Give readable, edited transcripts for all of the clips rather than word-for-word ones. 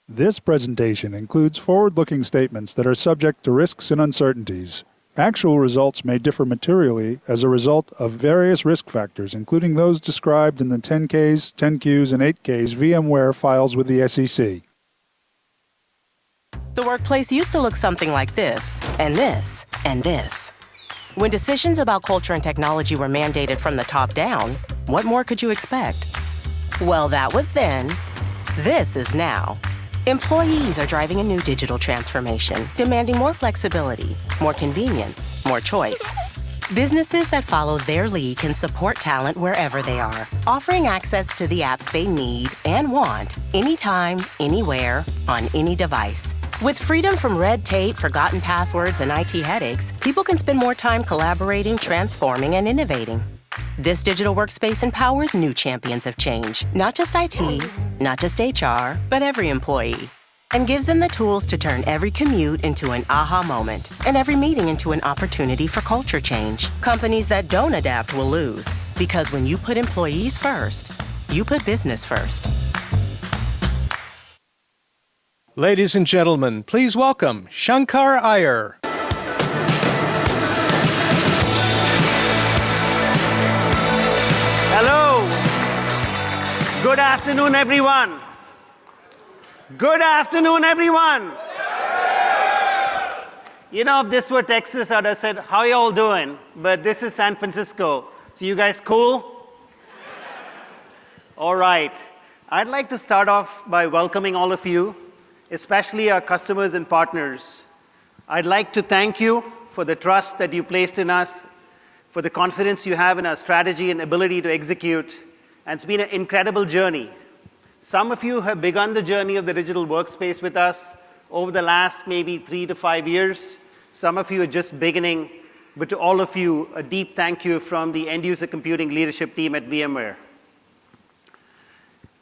This presentation includes forward-looking statements that are subject to risks and uncertainties. Actual results may differ materially as a result of various risk factors, including those described in the 10-Ks, 10-Qs, and 8-Ks VMware files with the SEC. The workplace used to look something like this, and this, and this. When decisions about culture and technology were mandated from the top down, what more could you expect? Well, that was then. This is now. Employees are driving a new digital transformation, demanding more flexibility, more convenience, more choice. Businesses that follow their lead can support talent wherever they are, offering access to the apps they need and want, anytime, anywhere, on any device. With freedom from red tape, forgotten passwords, and IT headaches, people can spend more time collaborating, transforming, and innovating. This digital workspace empowers new champions of change, not just IT, not just HR, but every employee, and gives them the tools to turn every commute into an aha moment and every meeting into an opportunity for culture change. Companies that don't adapt will lose, because when you put employees first, you put business first. Ladies and gentlemen, please welcome Shankar Iyer. Hello. Good afternoon, everyone. Good afternoon, everyone. You know, if this were Texas, I'd have said, how y'all doing? But this is San Francisco. So you guys cool? All right. I'd like to start off by welcoming all of you, especially our customers and partners. I'd like to thank you for the trust that you placed in us, for the confidence you have in our strategy and ability to execute. And it's been an incredible journey. Some of you have begun the journey of the digital workspace with us over the last maybe 3 to 5 years. Some of you are just beginning, but to all of you, a deep thank you from the end user computing leadership team at VMware.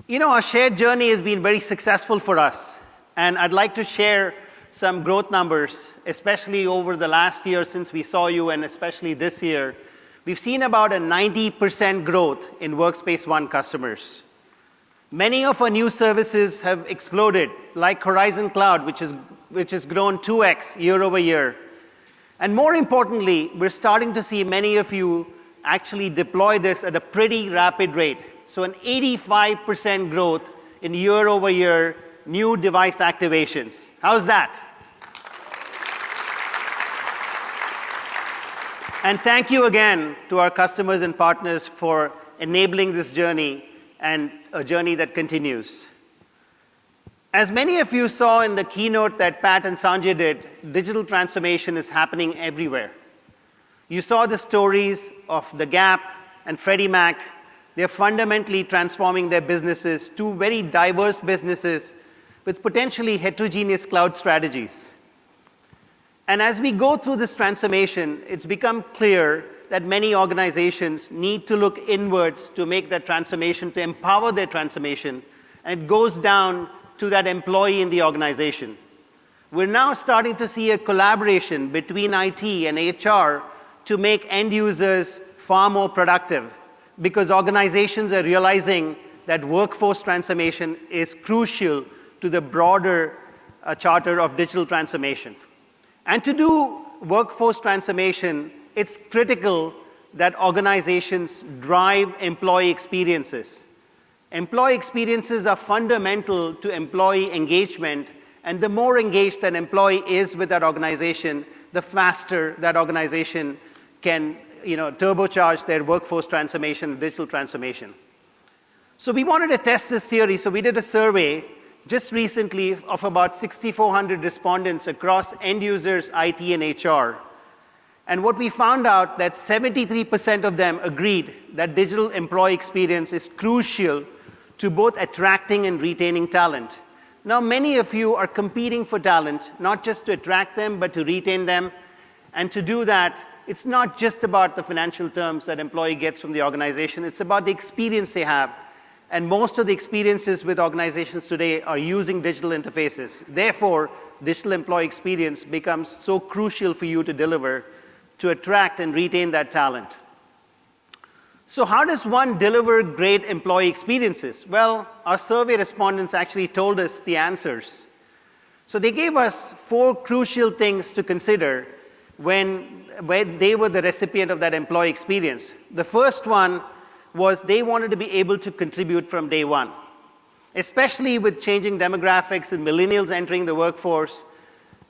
You know, our shared journey has been very successful for us. And I'd like to share some growth numbers, especially over the last year since we saw you, and especially this year. We've seen about a 90% growth in Workspace ONE customers. Many of our new services have exploded, like Horizon Cloud, which has grown 2x year over year. And more importantly, we're starting to see many of you actually deploy this at a pretty rapid rate. So an 85% growth in year over year new device activations. How's that? And thank you again to our customers and partners for enabling this journey, and a journey that continues. As many of you saw in the keynote that Pat and Sanjay did, digital transformation is happening everywhere. You saw the stories of the Gap and Freddie Mac. They're fundamentally transforming their businesses, two very diverse businesses with potentially heterogeneous cloud strategies. And as we go through this transformation, it's become clear that many organizations need to look inwards to make that transformation, to empower their transformation, and it goes down to that employee in the organization. We're now starting to see a collaboration between IT and HR to make end users far more productive, because organizations are realizing that workforce transformation is crucial to the broader charter of digital transformation. And to do workforce transformation, it's critical that organizations drive employee experiences. Employee experiences are fundamental to employee engagement, and the more engaged an employee is with that organization, the faster that organization can turbocharge their workforce transformation, digital transformation. So we wanted to test this theory, so we did a survey just recently of about 6,400 respondents across end users, IT, and HR. And what we found out that 73% of them agreed that digital employee experience is crucial to both attracting and retaining talent. Now, many of you are competing for talent, not just to attract them, but to retain them. And to do that, it's not just about the financial terms that employee gets from the organization, it's about the experience they have. And most of the experiences with organizations today are using digital interfaces. Therefore, digital employee experience becomes so crucial for you to deliver to attract and retain that talent. So how does one deliver great employee experiences? Well, our survey respondents actually told us the answers. So they gave us 4 crucial things to consider when they were the recipient of that employee experience. The first one was they wanted to be able to contribute from day one. Especially with changing demographics and millennials entering the workforce,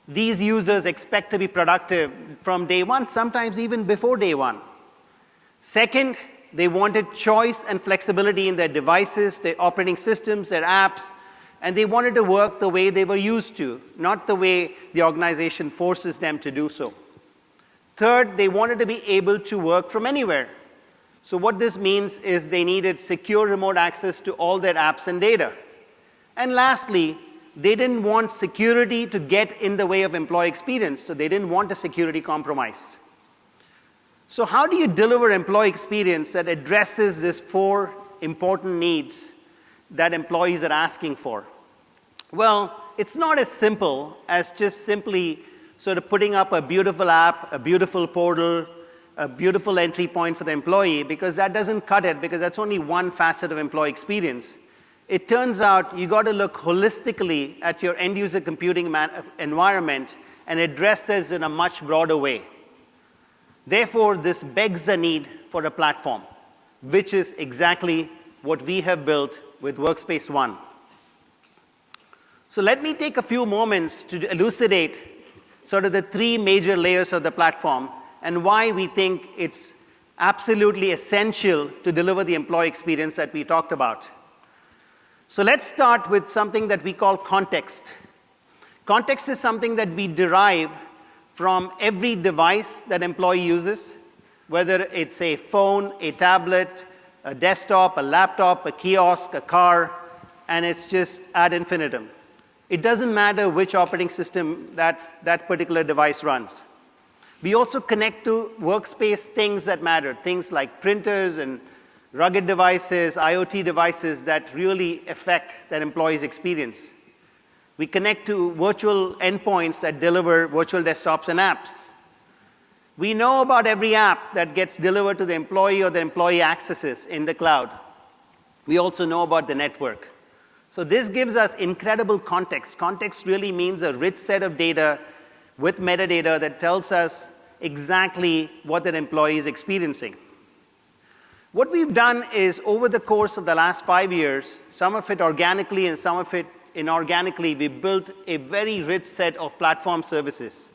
these users expect to be productive from day one, sometimes even before day one. Second, they wanted choice and flexibility in their devices, their operating systems, their apps, and they wanted to work the way they were used to, not the way the organization forces them to do so. Third, they wanted to be able to work from anywhere. So what this means is they needed secure remote access to all their apps and data. And lastly, they didn't want security to get in the way of employee experience, so they didn't want a security compromise. So how do you deliver employee experience that addresses these 4 important needs that employees are asking for? Well, it's not as simple as just simply sort of putting up a beautiful app, a beautiful portal, a beautiful entry point for the employee, because that doesn't cut it, because that's only one facet of employee experience. It turns out you got to look holistically at your end user computing environment and address this in a much broader way. Therefore, this begs the need for a platform, which is exactly what we have built with Workspace ONE. So let me take a few moments to elucidate sort of the 3 major layers of the platform and why we think it's absolutely essential to deliver the employee experience that we talked about. So let's start with something that we call context. Context is something that we derive from every device that employee uses, whether it's a phone, a tablet, a desktop, a laptop, a kiosk, a car, and it's just ad infinitum. It doesn't matter which operating system that particular device runs. We also connect to workspace things that matter, things like printers and rugged devices, IoT devices that really affect that employee's experience. We connect to virtual endpoints that deliver virtual desktops and apps. We know about every app that gets delivered to the employee or the employee accesses in the cloud. We also know about the network. So this gives us incredible context. Context really means a rich set of data with metadata that tells us exactly what that employee is experiencing. What we've done is, over the course of the last 5 years, some of it organically and some of it inorganically, we built a very rich set of platform services.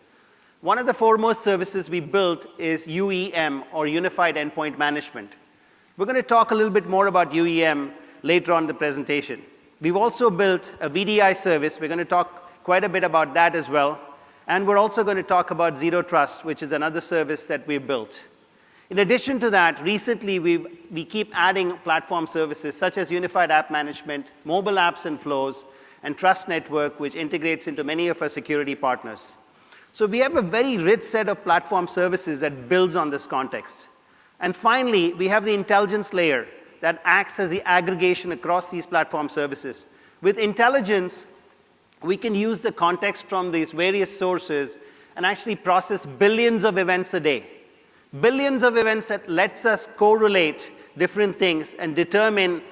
One of the foremost services we built is UEM, or Unified Endpoint Management. We're going to talk a little bit more about UEM later on in the presentation. We've also built a VDI service. We're going to talk quite a bit about that as well. And we're also going to talk about Zero Trust, which is another service that we've built. In addition to that, recently we keep adding platform services such as Unified App Management, mobile apps and flows, and Trust Network, which integrates into many of our security partners. So we have a very rich set of platform services that builds on this context. And finally, we have the intelligence layer that acts as the aggregation across these platform services. With intelligence, we can use the context from these various sources and actually process billions of events a day. Billions of events that lets us correlate different things and determine,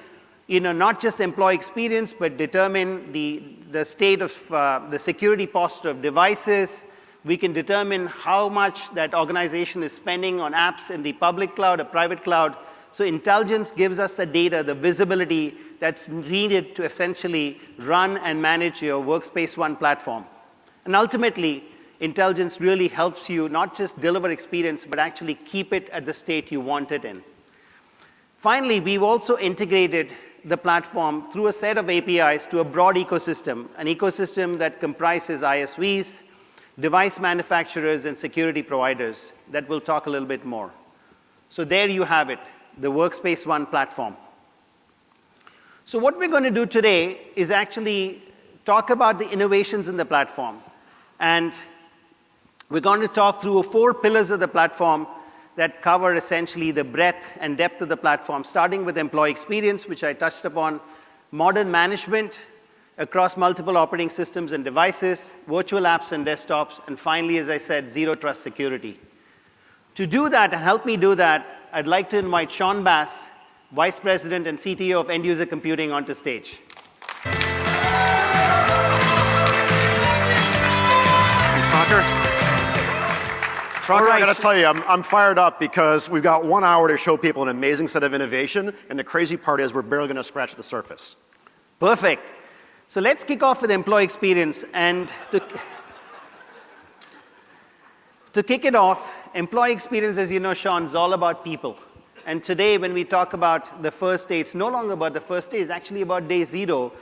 not just employee experience, but determine the state of the security posture of devices. We can determine how much that organization is spending on apps in the public cloud or private cloud. So intelligence gives us the data, the visibility that's needed to essentially run and manage your Workspace ONE platform. And ultimately, intelligence really helps you not just deliver experience, but actually keep it at the state you want it in. Finally, we've also integrated the platform through a set of APIs to a broad ecosystem, an ecosystem that comprises ISVs, device manufacturers, and security providers that we'll talk a little bit more. So there you have it, the Workspace ONE platform. So what we're going to do today is actually talk about the innovations in the platform. And we're going to talk through 4 pillars of the platform that cover essentially the breadth and depth of the platform, starting with employee experience, which I touched upon, modern management across multiple operating systems and devices, virtual apps and desktops, and finally, as I said, Zero Trust security. To do that and help me do that, I'd like to invite Shawn Bass, Vice President and CTO of End User Computing, onto stage. Thanks, Shankar. Shankar, I got to tell you, I'm fired up because we've got 1 hour to show people an amazing set of innovation, and the crazy part is we're barely going to scratch the surface. Perfect. So let's kick off with employee experience. And to kick it off, employee experience, as you know, Shawn, is all about people. And today, when we talk about the first day, it's no longer about the first day, it's actually about day zero,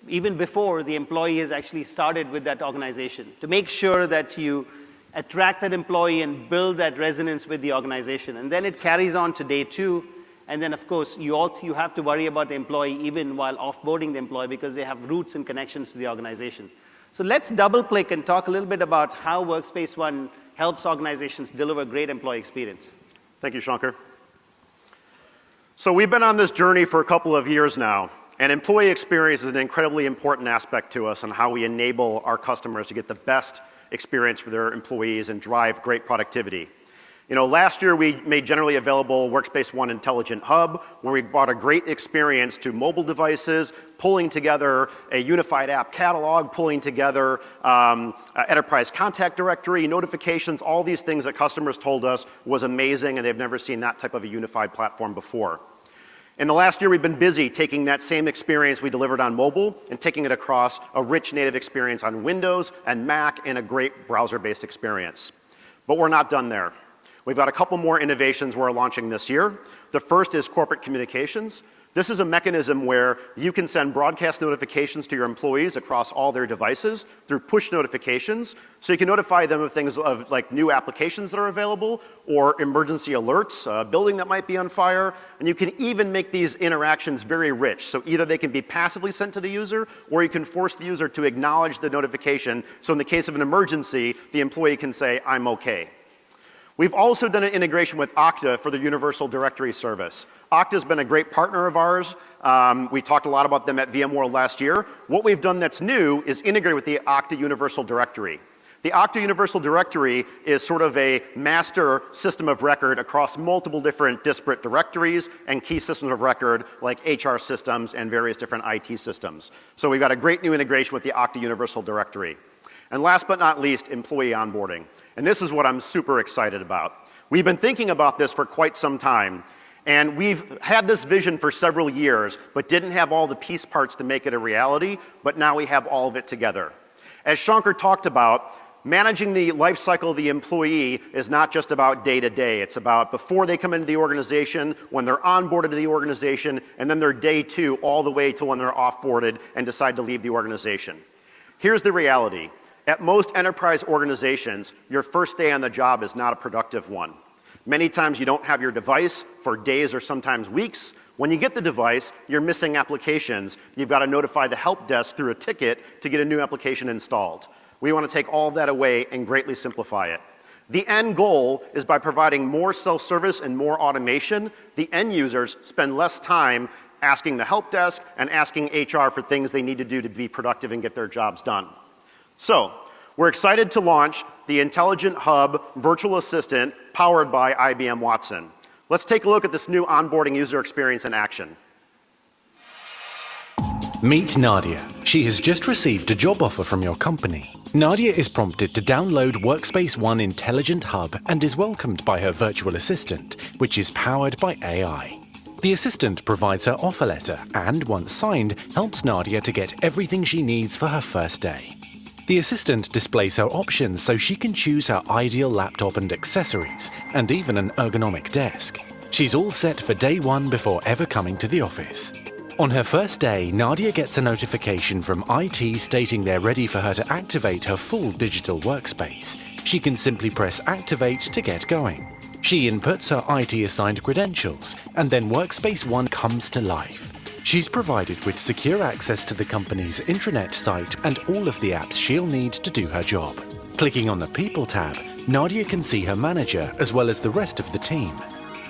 even before the employee has actually started with that organization, to make sure that you attract that employee and build that resonance with the organization. And then it carries on to day two. And then, of course, you have to worry about the employee even while offboarding the employee because they have roots and connections to the organization. So let's double-click and talk a little bit about how Workspace ONE helps organizations deliver great employee experience. Thank you, Shankar. So we've been on this journey for a couple of years now, and employee experience is an incredibly important aspect to us on how we enable our customers to get the best experience for their employees and drive great productivity. You know, last year we made generally available Workspace ONE Intelligent Hub, where we brought a great experience to mobile devices, pulling together a unified app catalog, pulling together enterprise contact directory, notifications, all these things that customers told us was amazing and they've never seen that type of a unified platform before. In the last year, we've been busy taking that same experience we delivered on mobile and taking it across a rich native experience on Windows and Mac and a great browser-based experience. But we're not done there. We've got a couple more innovations we're launching this year. The first is corporate communications. This is a mechanism where you can send broadcast notifications to your employees across all their devices through push notifications. So you can notify them of things like new applications that are available or emergency alerts, a building that might be on fire. And you can even make these interactions very rich. So either they can be passively sent to the user or you can force the user to acknowledge the notification. So in the case of an emergency, the employee can say, "I'm okay." We've also done an integration with Okta for the Universal Directory service. Okta's been a great partner of ours. We talked a lot about them at VMware last year. What we've done that's new is integrate with the Okta Universal Directory. The Okta Universal Directory is sort of a master system of record across multiple different disparate directories and key systems of record like HR systems and various different IT systems. So we've got a great new integration with the Okta Universal Directory. And last but not least, employee onboarding. And this is what I'm super excited about. We've been thinking about this for quite some time, and we've had this vision for several years, but didn't have all the piece parts to make it a reality, but now we have all of it together. As Shankar talked about, managing the life cycle of the employee is not just about day to day. It's about before they come into the organization, when they're onboarded to the organization, and then their day two all the way to when they're offboarded and decide to leave the organization. Here's the reality. At most enterprise organizations, your first day on the job is not a productive one. Many times you don't have your device for days or sometimes weeks. When you get the device, you're missing applications. You've got to notify the help desk through a ticket to get a new application installed. We want to take all of that away and greatly simplify it. The end goal is by providing more self-service and more automation, the end users spend less time asking the help desk and asking HR for things they need to do to be productive and get their jobs done. So, we're excited to launch the Intelligent Hub Virtual Assistant powered by IBM Watson. Let's take a look at this new onboarding user experience in action. Meet Nadia. She has just received a job offer from your company. Nadia is prompted to download Workspace ONE Intelligent Hub and is welcomed by her virtual assistant, which is powered by AI. The assistant provides her offer letter and, once signed, helps Nadia to get everything she needs for her first day. The assistant displays her options so she can choose her ideal laptop and accessories, and even an ergonomic desk. She's all set for day one before ever coming to the office. On her first day, Nadia gets a notification from IT stating they're ready for her to activate her full digital workspace. She can simply press Activate to get going. She inputs her IT-assigned credentials, and then Workspace ONE comes to life. She's provided with secure access to the company's intranet site and all of the apps she'll need to do her job. Clicking on the People tab, Nadia can see her manager as well as the rest of the team.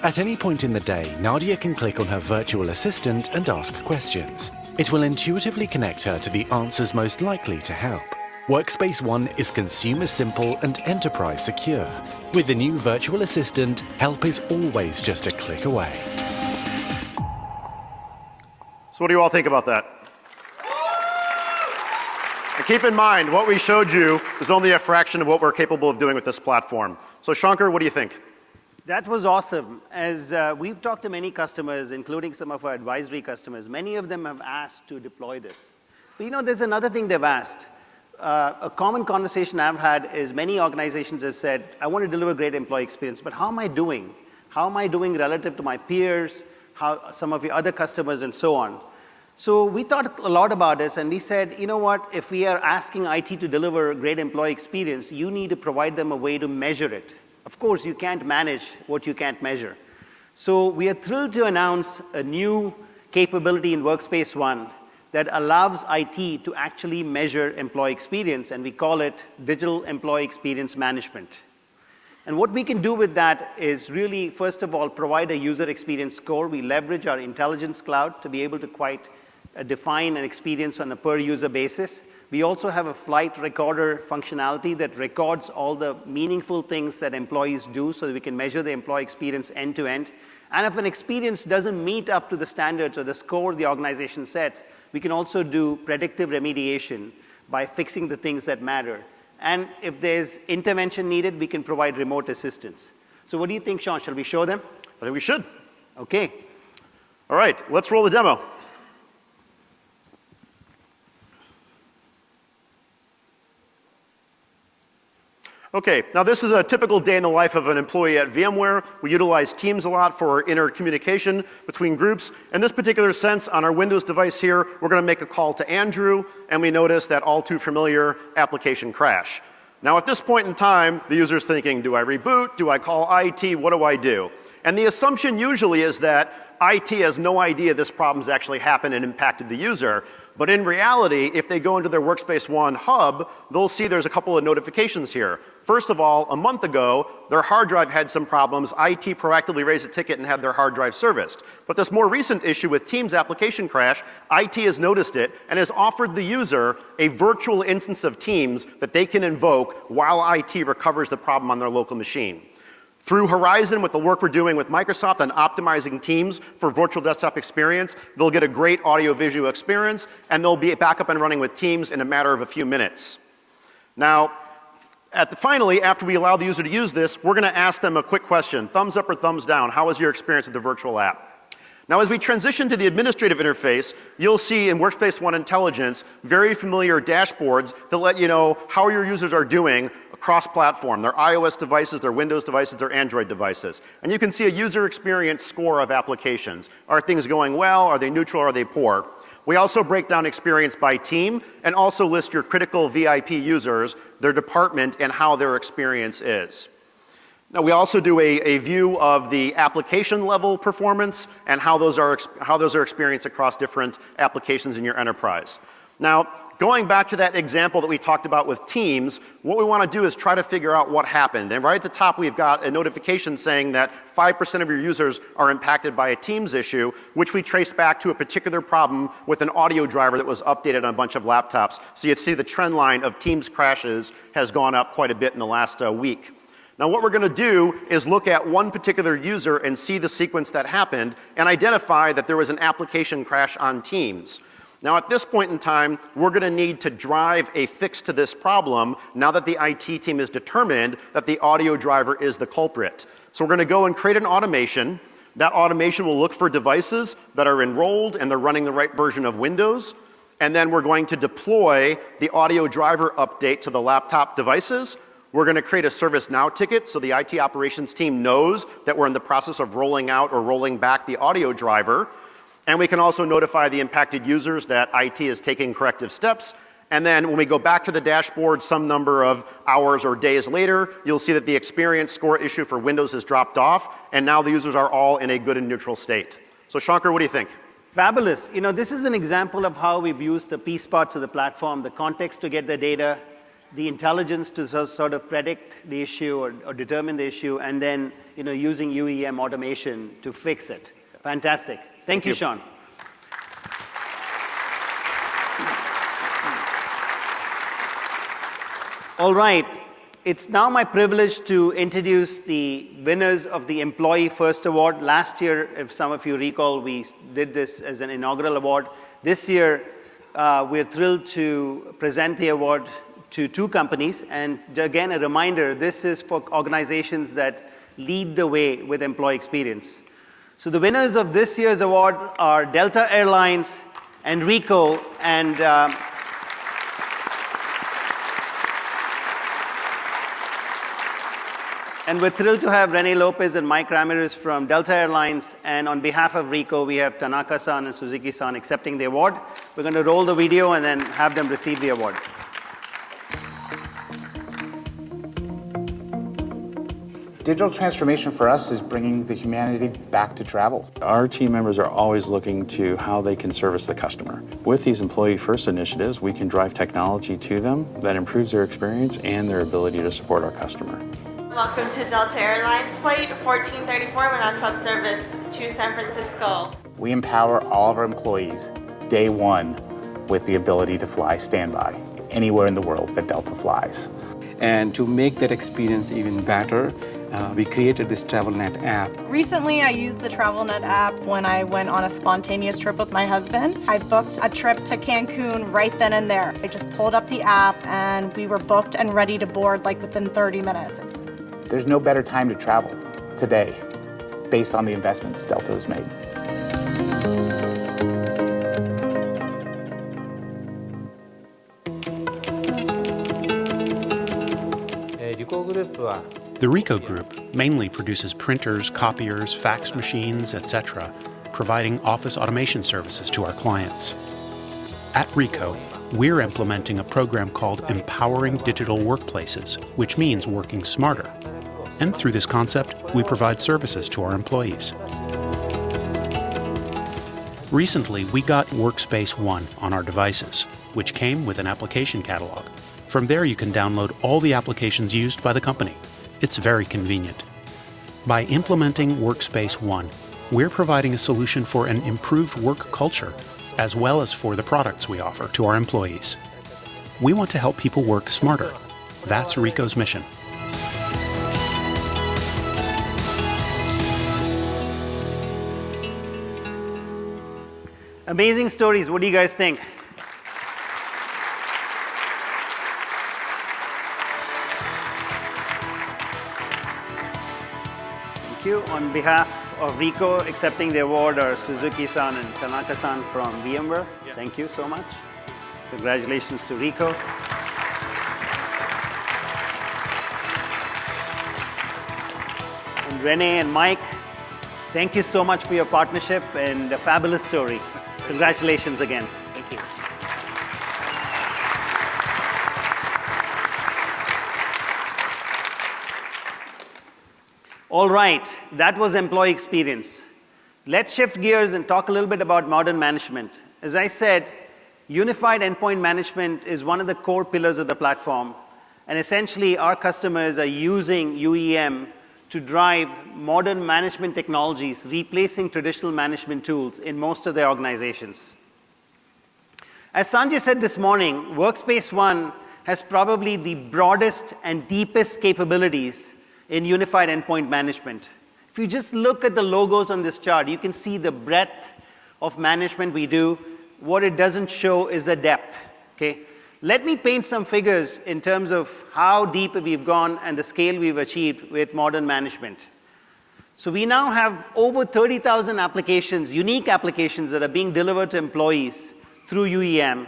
At any point in the day, Nadia can click on her virtual assistant and ask questions. It will intuitively connect her to the answers most likely to help. Workspace ONE is consumer simple and enterprise secure. With the new virtual assistant, help is always just a click away. So what do you all think about that? And keep in mind, what we showed you is only a fraction of what we're capable of doing with this platform. So Shankar, what do you think? That was awesome. As we've talked to many customers, including some of our advisory customers, many of them have asked to deploy this. But you know, there's another thing they've asked. A common conversation I've had is many organizations have said, I want to deliver great employee experience, but how am I doing? How am I doing relative to my peers, how some of your other customers, and so on? So we thought a lot about this, and we said, you know what, if we are asking IT to deliver a great employee experience, you need to provide them a way to measure it. Of course, you can't manage what you can't measure. So we are thrilled to announce a new capability in Workspace ONE that allows IT to actually measure employee experience, and we call it Digital Employee Experience Management. And what we can do with that is really, first of all, provide a user experience score. We leverage our intelligence cloud to be able to quite define an experience on a per user basis. We also have a flight recorder functionality that records all the meaningful things that employees do so that we can measure the employee experience end to end. And if an experience doesn't meet up to the standards or the score the organization sets, we can also do predictive remediation by fixing the things that matter. And if there's intervention needed, we can provide remote assistance. So what do you think, Shawn? Shall we show them? I think we should. Okay. All right, let's roll the demo. Okay, now this is a typical day in the life of an employee at VMware. We utilize Teams a lot for intercommunication between groups. In this particular sense, on our Windows device here, we're going to make a call to Andrew, and we notice that all too familiar application crash. Now at this point in time, the user's thinking, do I reboot? Do I call IT? What do I do? And the assumption usually is that IT has no idea this problem's actually happened and impacted the user. But in reality, if they go into their Workspace ONE hub, they'll see there's a couple of notifications here. First of all, a month ago, their hard drive had some problems. IT proactively raised a ticket and had their hard drive serviced. But this more recent issue with Teams application crash, IT has noticed it and has offered the user a virtual instance of Teams that they can invoke while IT recovers the problem on their local machine. Through Horizon, with the work we're doing with Microsoft on optimizing Teams for virtual desktop experience, they'll get a great audio-visual experience, and they'll be back up and running with Teams in a matter of a few minutes. Now, finally, after we allow the user to use this, we're going to ask them a quick question. Thumbs up or thumbs down, how was your experience with the virtual app? Now, as we transition to the administrative interface, you'll see in Workspace ONE Intelligence very familiar dashboards that let you know how your users are doing cross-platform, their iOS devices, their Windows devices, their Android devices. And you can see a user experience score of applications. Are things going well? Are they neutral? Are they poor? We also break down experience by team and also list your critical VIP users, their department, and how their experience is. Now, we also do a view of the application level performance and how those are experienced across different applications in your enterprise. Now, going back to that example that we talked about with Teams, what we want to do is try to figure out what happened. And right at the top, we've got a notification saying that 5% of your users are impacted by a Teams issue, which we traced back to a particular problem with an audio driver that was updated on a bunch of laptops. So you see the trend line of Teams crashes has gone up quite a bit in the last week. Now, what we're going to do is look at one particular user and see the sequence that happened and identify that there was an application crash on Teams. Now, at this point in time, we're going to need to drive a fix to this problem now that the IT team has determined that the audio driver is the culprit. So we're going to go and create an automation. That automation will look for devices that are enrolled and they're running the right version of Windows. And then we're going to deploy the audio driver update to the laptop devices. We're going to create a ServiceNow ticket so the IT operations team knows that we're in the process of rolling out or rolling back the audio driver. And we can also notify the impacted users that IT is taking corrective steps. And then when we go back to the dashboard some number of hours or days later, you'll see that the experience score issue for Windows has dropped off, and now the users are all in a good and neutral state. So Shankar, what do you think? Fabulous. You know, this is an example of how we've used the piece parts of the platform, the context to get the data, the intelligence to sort of predict the issue or determine the issue, and then using UEM automation to fix it. Fantastic. Thank you, Shawn. All All right. It's now my privilege to introduce the winners of the Employee First Award. Last year, if some of you recall, we did this as an inaugural award. This year, we're thrilled to present the award to 2 companies. And again, a reminder, this is for organizations that lead the way with employee experience. So the winners of this year's award are Delta Airlines and Ricoh, and we're thrilled to have Rene Lopez and Mike Ramirez from Delta Airlines. And on behalf of Ricoh, we have Tanaka-san and Suzuki-san accepting the award. We're going to roll the video and then have them receive the award. Digital transformation for us is bringing the humanity back to travel. Our team members are always looking to how they can service the customer. With these employee first initiatives, we can drive technology to them that improves their experience and their ability to support our customer. Welcome to Delta Airlines Flight 1434. We're on self-service to San Francisco. We empower all of our employees, day one, with the ability to fly standby anywhere in the world that Delta flies. And to make that experience even better, we created this TravelNet app. Recently, I used the TravelNet app when I went on a spontaneous trip with my husband. I booked a trip to Cancun right then and there. I just pulled up the app and we were booked and ready to board like within 30 minutes. There's no better time to travel today based on the investments Delta has made. The Ricoh Group mainly produces printers, copiers, fax machines, etc., providing office automation services to our clients. At Ricoh, we're implementing a program called Empowering Digital Workplaces, which means working smarter. And through this concept, we provide services to our employees. Recently, we got Workspace ONE on our devices, which came with an application catalog. From there, you can download all the applications used by the company. It's very convenient. By implementing Workspace ONE, we're providing a solution for an improved work culture, as well as for the products we offer to our employees. We want to help people work smarter. That's Ricoh's mission. Amazing stories. What do you guys think? Thank you. On behalf of Ricoh, accepting the award are Suzuki-san and Tanaka-san from VMware. Yeah. Thank you so much. Congratulations to Ricoh. And Rene and Mike, thank you so much for your partnership and a fabulous story. Congratulations again. Thank you. All right, that was employee experience. Let's shift gears and talk a little bit about modern management. As I said, unified endpoint management is one of the core pillars of the platform. And essentially, our customers are using UEM to drive modern management technologies, replacing traditional management tools in most of their organizations. As Sanjay said this morning, Workspace ONE has probably the broadest and deepest capabilities in unified endpoint management. If you just look at the logos on this chart, you can see the breadth of management we do. What it doesn't show is the depth. Okay? Let me paint some figures in terms of how deep we've gone and the scale we've achieved with modern management. So we now have over 30,000 applications, unique applications that are being delivered to employees through UEM.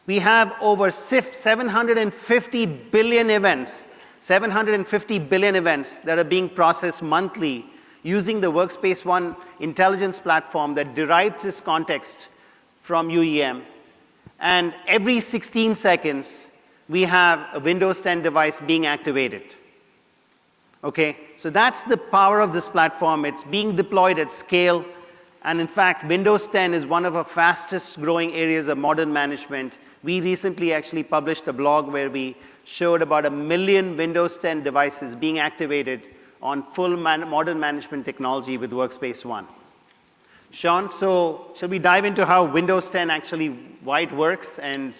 We have over 750 billion events, 750 billion events that are being processed monthly using the Workspace ONE intelligence platform that derives this context from UEM. And every 16 seconds, we have a Windows 10 device being activated. Okay, so that's the power of this platform. It's being deployed at scale. And in fact, Windows 10 is one of our fastest growing areas of modern management. We recently actually published a blog where we showed about 1 million Windows 10 devices being activated on full modern management technology with Workspace ONE. Shawn, so shall we dive into how Windows 10 actually why it works and,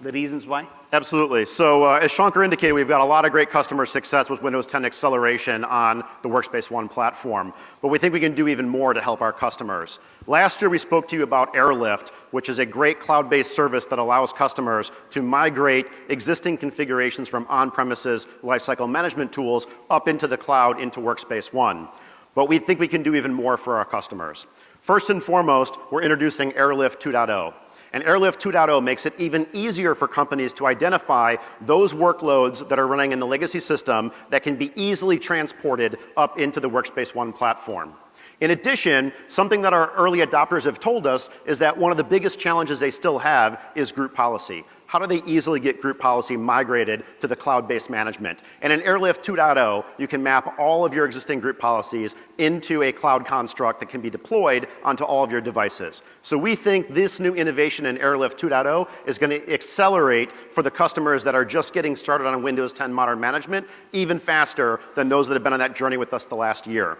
the reasons why? Absolutely. So as Shankar indicated, we've got a lot of great customer success with Windows 10 acceleration on the Workspace ONE platform. But we think we can do even more to help our customers. Last year, we spoke to you about Airlift, which is a great cloud-based service that allows customers to migrate existing configurations from on-premises lifecycle management tools up into the cloud into Workspace ONE. But we think we can do even more for our customers. First and foremost, we're introducing Airlift 2.0. And Airlift 2.0 makes it even easier for companies to identify those workloads that are running in the legacy system that can be easily transported up into the Workspace ONE platform. In addition, something that our early adopters have told us is that one of the biggest challenges they still have is group policy. How do they easily get group policy migrated to the cloud-based management? And in Airlift 2.0, you can map all of your existing group policies into a cloud construct that can be deployed onto all of your devices. So we think this new innovation in Airlift 2.0 is going to accelerate for the customers that are just getting started on Windows 10 Modern Management even faster than those that have been on that journey with us the last year.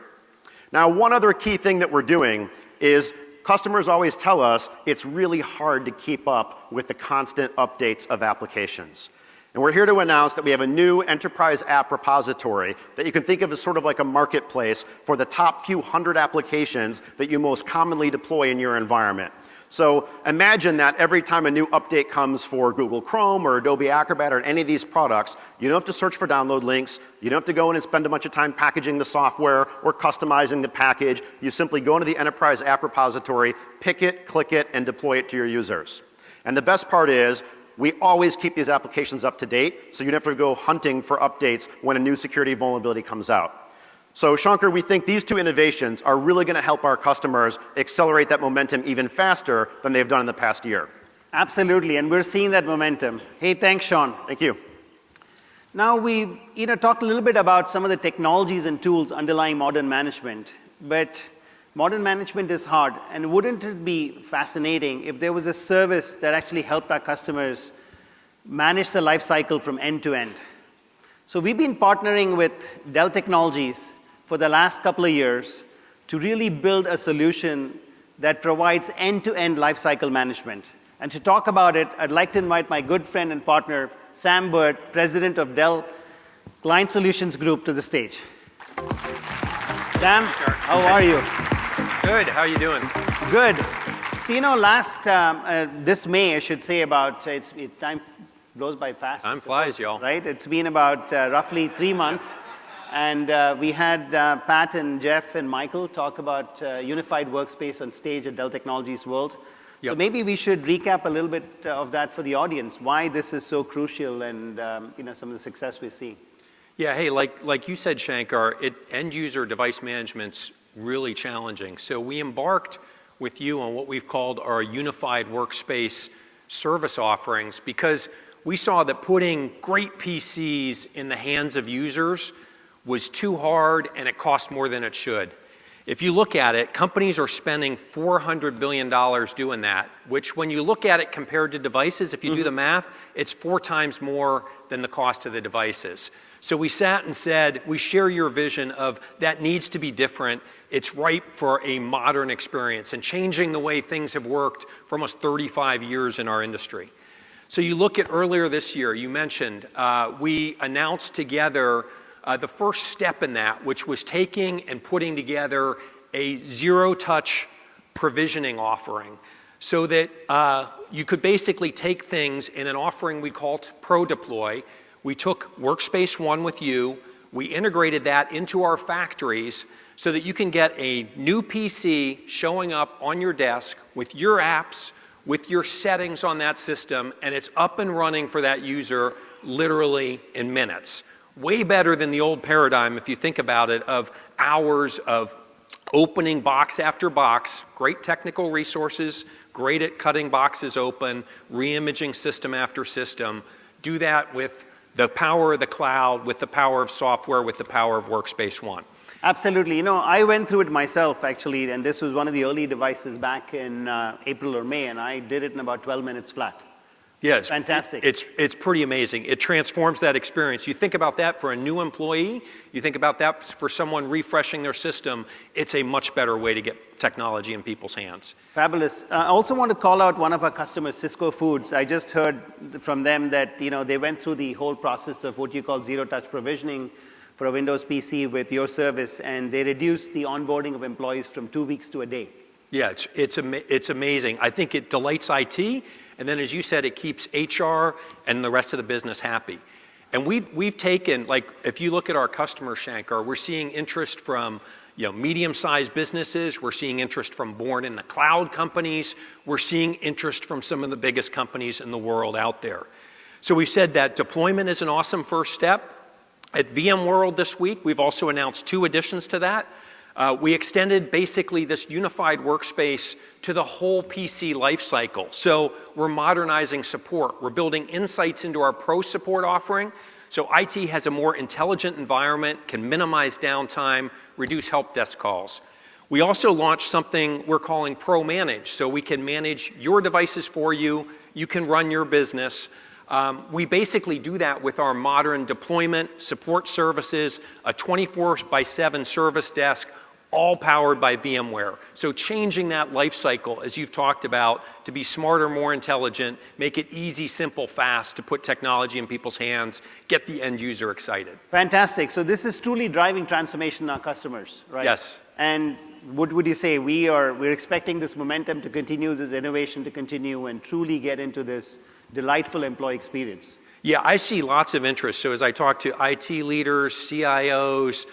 Now, one other key thing that we're doing is customers always tell us it's really hard to keep up with the constant updates of applications. And we're here to announce that we have a new enterprise app repository that you can think of as sort of like a marketplace for the top few hundred applications that you most commonly deploy in your environment. So imagine that every time a new update comes for Google Chrome or Adobe Acrobat or any of these products, you don't have to search for download links. You don't have to go in and spend a bunch of time packaging the software or customizing the package. You simply go into the enterprise app repository, pick it, click it, and deploy it to your users. And the best part is we always keep these applications up to date, so you don't have to go hunting for updates when a new security vulnerability comes out. So Shankar, we think these two innovations are really going to help our customers accelerate that momentum even faster than they've done in the past year. Absolutely, and we're seeing that momentum. Hey, thanks, Shawn. Thank you. Now we've talked a little bit about some of the technologies and tools underlying modern management, but modern management is hard, and wouldn't it be fascinating if there was a service that actually helped our customers manage the life cycle from end to end? So we've been partnering with Dell Technologies for the last couple of years to really build a solution that provides end-to-end lifecycle management. And to talk about it, I'd like to invite my good friend and partner, Sam Burt, President of Dell Client Solutions Group, to the stage. Sam, how are you? Good. How are you doing? Good. So, this May, I should say, time blows by fast. Time flies, y'all. Right? It's been about roughly 3 months. And we had Pat and Jeff and Michael talk about unified workspace on stage at Dell Technologies World. Yep. So maybe we should recap a little bit of that for the audience, why this is so crucial and some of the success we see. Yeah, hey, like you said, Shankar, end user device management's really challenging. So we embarked with you on what we've called our unified workspace service offerings because we saw that putting great PCs in the hands of users was too hard and it cost more than it should. If you look at it, companies are spending $400 billion doing that, which when you look at it compared to devices, if you do the math, it's 4 times more than the cost of the devices. So we sat and said, we share your vision of that needs to be different. It's ripe for a modern experience and changing the way things have worked for almost 35 years in our industry. So you look at earlier this year, you mentioned, we announced together the first step in that, which was taking and putting together a zero-touch provisioning offering so that you could basically take things in an offering we called Pro Deploy. We took Workspace ONE with you, we integrated that into our factories so that you can get a new PC showing up on your desk with your apps, with your settings on that system, and it's up and running for that user literally in minutes. Way better than the old paradigm, if you think about it, of hours of opening box after box, great technical resources, great at cutting boxes open, re-imaging system after system. Do that with the power of the cloud, with the power of software, with the power of Workspace ONE. Absolutely. I went through it myself, actually, and this was one of the early devices back in April or May, and I did it in about 12 minutes flat. Yeah, it's fantastic. It's pretty amazing. It transforms that experience. You think about that for a new employee, you think about that for someone refreshing their system, it's a much better way to get technology in people's hands. Fabulous. I also want to call out one of our customers, Cisco Foods. I just heard from them that they went through the whole process of what you call zero-touch provisioning for a Windows PC with your service, and they reduced the onboarding of employees from 2 weeks to a day. Yeah, it's amazing. I think it delights IT, and then as you said, it keeps HR and the rest of the business happy. And we've taken, like, if you look at our customer, Shankar, we're seeing interest from medium-sized businesses. We're seeing interest from born in the cloud companies. We're seeing interest from some of the biggest companies in the world out there. So we've said that deployment is an awesome first step. At VMworld this week, we've also announced 2 additions to that. We extended basically this unified workspace to the whole PC lifecycle. So we're modernizing support. We're building insights into our pro support offering. So IT has a more intelligent environment, can minimize downtime, reduce help desk calls. We also launched something we're calling Pro Manage. So we can manage your devices for you. You can run your business. We basically do that with our modern deployment, support services, a 24/7 service desk, all powered by VMware. So changing that life cycle, as you've talked about, to be smarter, more intelligent, make it easy, simple, fast to put technology in people's hands, get the end user excited. Fantastic. So this is truly driving transformation in our customers, right? Yes. And what would you say? We're expecting this momentum to continue, this innovation to continue, and truly get into this delightful employee experience. Yeah, I see lots of interest. So as I talk to IT leaders, CIOs,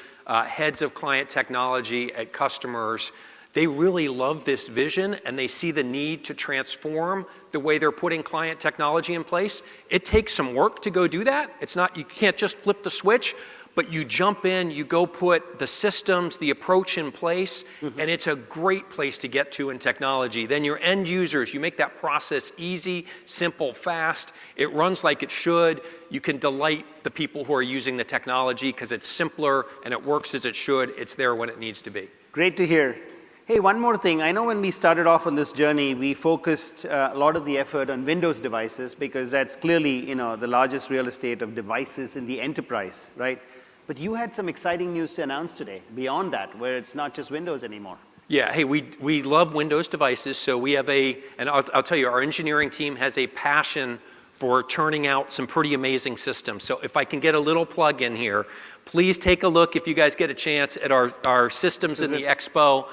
heads of client technology at customers, they really love this vision and they see the need to transform the way they're putting client technology in place. It takes some work to go do that. It's not, you can't just flip the switch, but you jump in, you go put the systems, the approach in place, and it's a great place to get to in technology. Then your end users, you make that process easy, simple, fast. It runs like it should. You can delight the people who are using the technology because it's simpler and it works as it should. It's there when it needs to be. Great to hear. Hey, one more thing. I know when we started off on this journey, we focused a lot of the effort on Windows devices because that's clearly, the largest real estate of devices in the enterprise, right? But you had some exciting news to announce today beyond that, where it's not just Windows anymore. Yeah, hey, we love Windows devices, so we have and I'll tell you, our engineering team has a passion for turning out some pretty amazing systems. So if I can get a little plug in here, please take a look, if you guys get a chance, at our systems in the expo.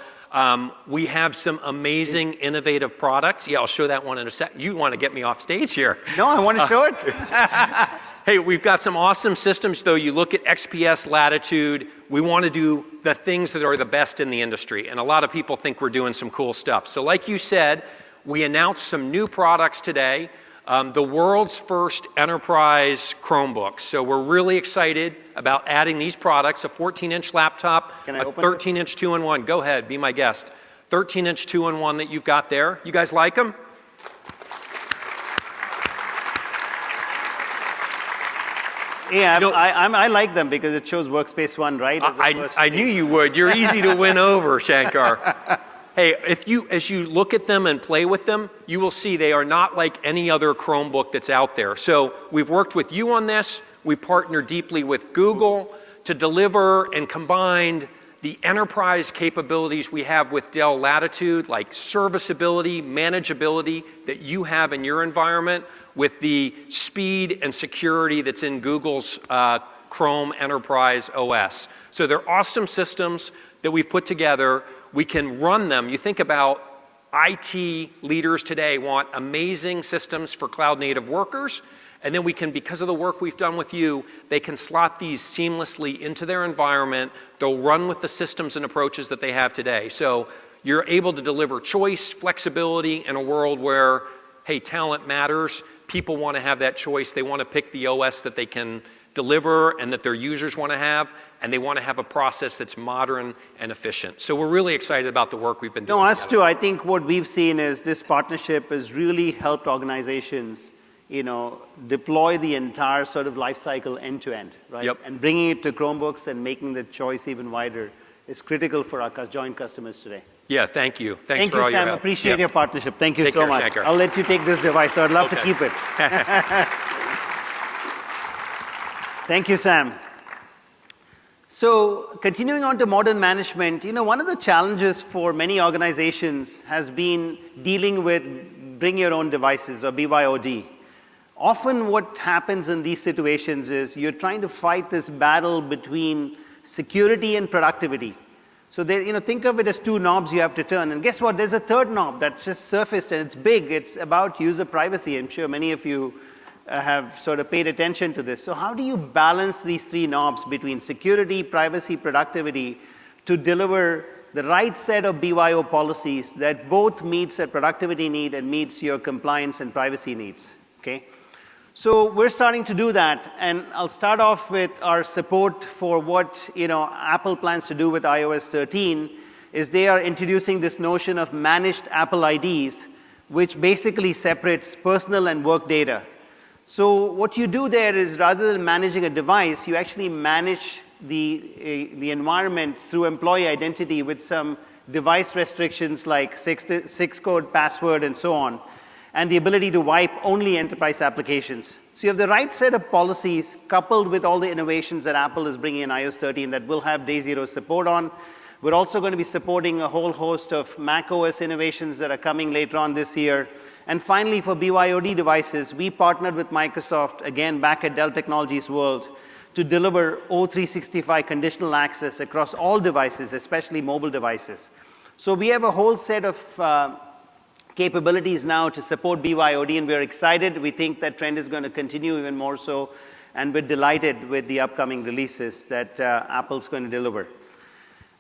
We have some amazing, innovative products. Yeah, I'll show that one in a sec. You want to get me off stage here. No, I want to show it. Hey, we've got some awesome systems, though. You look at XPS Latitude, we want to do the things that are the best in the industry, and a lot of people think we're doing some cool stuff. So like you said, we announced some new products today, the world's first enterprise Chromebooks. So we're really excited about adding these products, a 14-inch laptop, a 13-inch 2-in-1. Go ahead, be my guest. 13-inch 2-in-1 that you've got there. You guys like them? Yeah, I like them because it shows Workspace ONE, right? I knew you would. You're easy to win over, Shankar. Hey, as you look at them and play with them, you will see they are not like any other Chromebook that's out there. So we've worked with you on this. We partner deeply with Google to deliver and combine the enterprise capabilities we have with Dell Latitude, like serviceability, manageability that you have in your environment, with the speed and security that's in Google's Chrome Enterprise OS. So they're awesome systems that we've put together. We can run them. You think about IT leaders today want amazing systems for cloud native workers. And then we can, because of the work we've done with you, they can slot these seamlessly into their environment. They'll run with the systems and approaches that they have today. So you're able to deliver choice, flexibility in a world where, hey, talent matters. People want to have that choice. They want to pick the OS that they can deliver and that their users want to have, and they want to have a process that's modern and efficient. So we're really excited about the work we've been doing. No, us too. I think what we've seen is this partnership has really helped organizations deploy the entire sort of life cycle end to end, right? Yep. And bringing it to Chromebooks and making the choice even wider is critical for our joint customers today. Yeah, thank you. Thanks Thank for you, all your Sam. help. Appreciate your partnership. Thank you Take so care, much. Shankar. I'll let you take this device, so I'd love to Okay. keep it. Thank you, Sam. So continuing on to modern management, one of the challenges for many organizations has been dealing with bring your own devices, or BYOD. Often what happens in these situations is you're trying to fight this battle between security and productivity. So there, think of it as two knobs you have to turn. And guess what? There's a third knob that's just surfaced, and it's big. It's about user privacy. I'm sure many of you have sort of paid attention to this. So how do you balance these three knobs between security, privacy, productivity to deliver the right set of BYO policies that both meets a productivity need and meets your compliance and privacy needs? Okay? So we're starting to do that, and I'll start off with our support for what Apple plans to do with iOS 13 is they are introducing this notion of managed Apple IDs, which basically separates personal and work data. So what you do there is rather than managing a device, you actually manage the environment through employee identity with some device restrictions like six-code password and so on, and the ability to wipe only enterprise applications. So you have the right set of policies coupled with all the innovations that Apple is bringing in iOS 13 that will have day zero support on. We're also going to be supporting a whole host of macOS innovations that are coming later on this year. And finally, for BYOD devices, we partnered with Microsoft, again, back at Dell Technologies World, to deliver O365 conditional access across all devices, especially mobile devices. So we have a whole set of capabilities now to support BYOD, and we're excited. We think that trend is going to continue even more so, and we're delighted with the upcoming releases that Apple's going to deliver.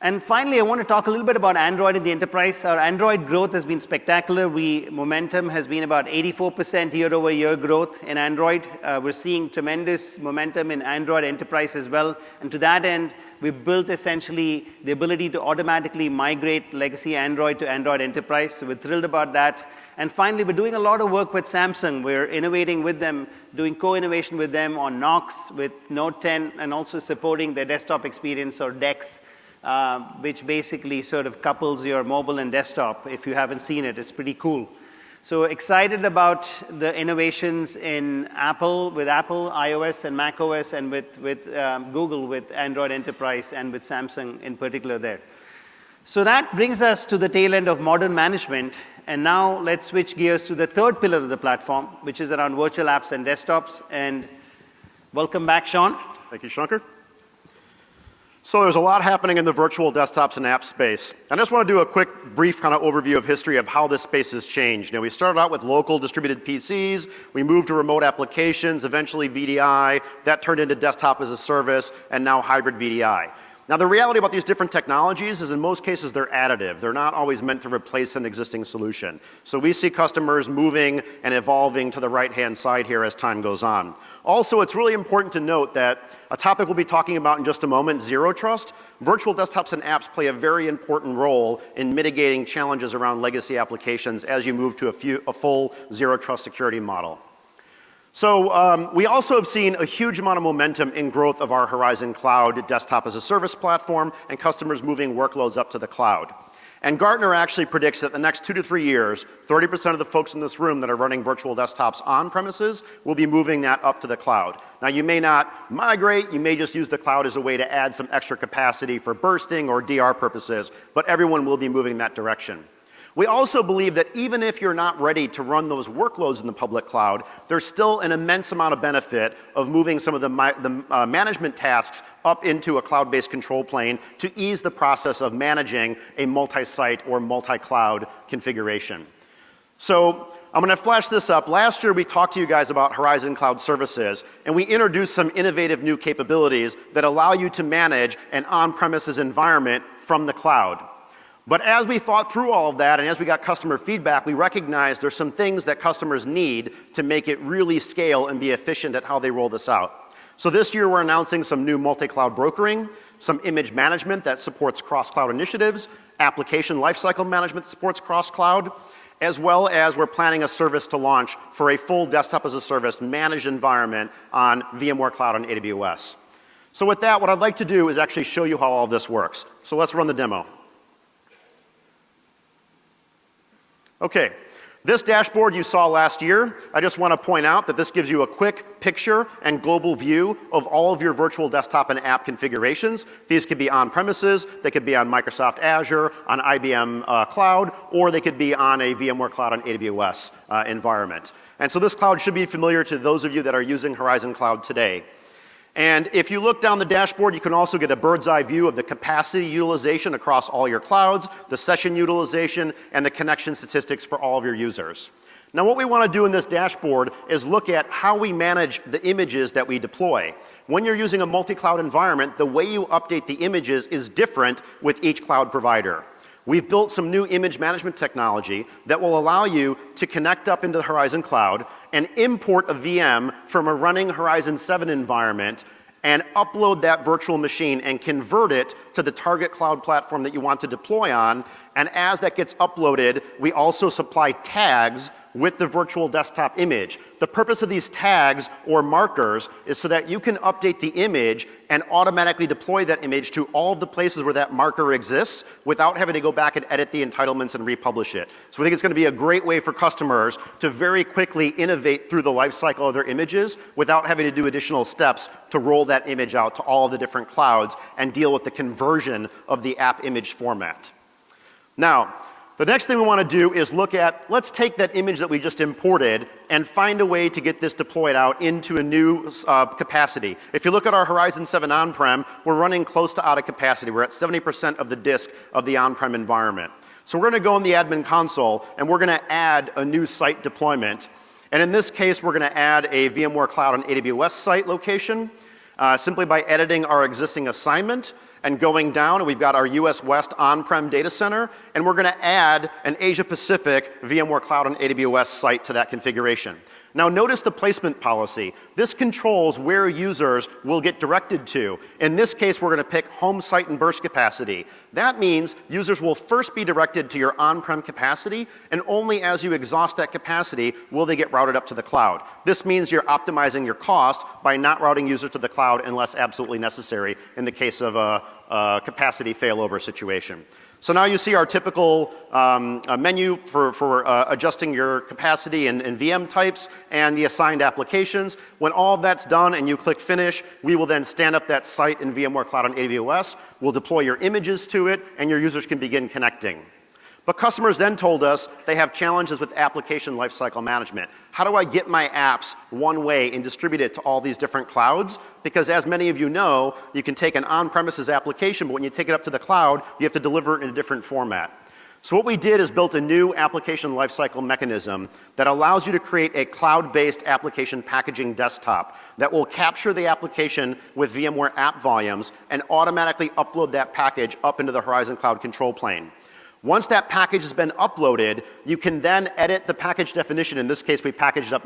And finally, I want to talk a little bit about Android in the enterprise. Our Android growth has been spectacular. Momentum has been about 84% year-over-year growth in Android. We're seeing tremendous momentum in Android Enterprise as well. And to that end, we've built essentially the ability to automatically migrate legacy Android to Android Enterprise. So we're thrilled about that. And finally, we're doing a lot of work with Samsung. We're innovating with them, doing co-innovation with them on Knox with Note 10, and also supporting their desktop experience, or DeX, which basically sort of couples your mobile and desktop. If you haven't seen it, it's pretty cool. So excited about the innovations in Apple, with Apple, iOS, and macOS, and with Google, with Android Enterprise, and with Samsung in particular there. So that brings us to the tail end of modern management. And now let's switch gears to the third pillar of the platform, which is around virtual apps and desktops. And welcome back, Shawn. Thank you, Shankar. So there's a lot happening in the virtual desktops and app space. I just want to do a quick, brief kind of overview of history of how this space has changed. We started out with local distributed PCs. We moved to remote applications, eventually VDI. That turned into desktop as a service, and now hybrid VDI. Now, the reality about these different technologies is in most cases they're additive. They're not always meant to replace an existing solution. So we see customers moving and evolving to the right-hand side here as time goes on. Also, it's really important to note that a topic we'll be talking about in just a moment, zero trust, virtual desktops and apps play a very important role in mitigating challenges around legacy applications as you move to a full zero trust security model. So we also have seen a huge amount of momentum in growth of our Horizon Cloud desktop as a service platform and customers moving workloads up to the cloud. And Gartner actually predicts that in the next 2 to 3 years, 30% of the folks in this room that are running virtual desktops on premises will be moving that up to the cloud. Now, you may not migrate. You may just use the cloud as a way to add some extra capacity for bursting or DR purposes, but everyone will be moving that direction. We also believe that even if you're not ready to run those workloads in the public cloud, there's still an immense amount of benefit of moving some of the management tasks up into a cloud-based control plane to ease the process of managing a multi-site or multi-cloud configuration. So I'm going to flash this up. Last year, we talked to you guys about Horizon Cloud Services, and we introduced some innovative new capabilities that allow you to manage an on-premises environment from the cloud. But as we thought through all of that and as we got customer feedback, we recognized there's some things that customers need to make it really scale and be efficient at how they roll this out. So this year we're announcing some new multi-cloud brokering, some image management that supports cross-cloud initiatives, application lifecycle management that supports cross-cloud, as well as we're planning a service to launch for a full desktop as a service managed environment on VMware Cloud and AWS. So with that, what I'd like to do is actually show you how all of this works. So let's run the demo. Okay, this dashboard you saw last year, I just want to point out that this gives you a quick picture and global view of all of your virtual desktop and app configurations. These could be on premises, they could be on Microsoft Azure, on IBM Cloud, or they could be on a VMware Cloud on AWS environment. And so this cloud should be familiar to those of you that are using Horizon Cloud today. And if you look down the dashboard, you can also get a bird's eye view of the capacity utilization across all your clouds, the session utilization, and the connection statistics for all of your users. Now what we want to do in this dashboard is look at how we manage the images that we deploy. When you're using a multi-cloud environment, the way you update the images is different with each cloud provider. We've built some new image management technology that will allow you to connect up into the Horizon Cloud and import a VM from a running Horizon 7 environment and upload that virtual machine and convert it to the target cloud platform that you want to deploy on. And as that gets uploaded, we also supply tags with the virtual desktop image. The purpose of these tags or markers is so that you can update the image and automatically deploy that image to all of the places where that marker exists without having to go back and edit the entitlements and republish it. So I think it's going to be a great way for customers to very quickly innovate through the life cycle of their images without having to do additional steps to roll that image out to all of the different clouds and deal with the conversion of the app image format. Now, the next thing we want to do is look at, let's take that image that we just imported and find a way to get this deployed out into a new capacity. If you look at our Horizon 7 on-prem, we're running close to out of capacity. We're at 70% of the disk of the on-prem environment. So we're going to go in the admin console and we're going to add a new site deployment. And in this case, we're going to add a VMware Cloud on AWS site location simply by editing our existing assignment and going down, and we've got our US West on-prem data center, and we're going to add an Asia Pacific VMware Cloud on AWS site to that configuration. Now notice the placement policy. This controls where users will get directed to. In this case, we're going to pick home site and burst capacity. That means users will first be directed to your on-prem capacity, and only as you exhaust that capacity will they get routed up to the cloud. This means you're optimizing your cost by not routing users to the cloud unless absolutely necessary in the case of a capacity failover situation. So now you see our typical menu for adjusting your capacity and VM types and the assigned applications. When all of that's done and you click Finish, we will then stand up that site in VMware Cloud on AWS. We'll deploy your images to it, and your users can begin connecting. But customers then told us they have challenges with application lifecycle management. How do I get my apps one way and distribute it to all these different clouds? Because as many of you know, you can take an on-premises application, but when you take it up to the cloud, you have to deliver it in a different format. So what we did is built a new application lifecycle mechanism that allows you to create a cloud-based application packaging desktop that will capture the application with VMware app volumes and automatically upload that package up into the Horizon Cloud control plane. Once that package has been uploaded, you can then edit the package definition. In this case, we packaged up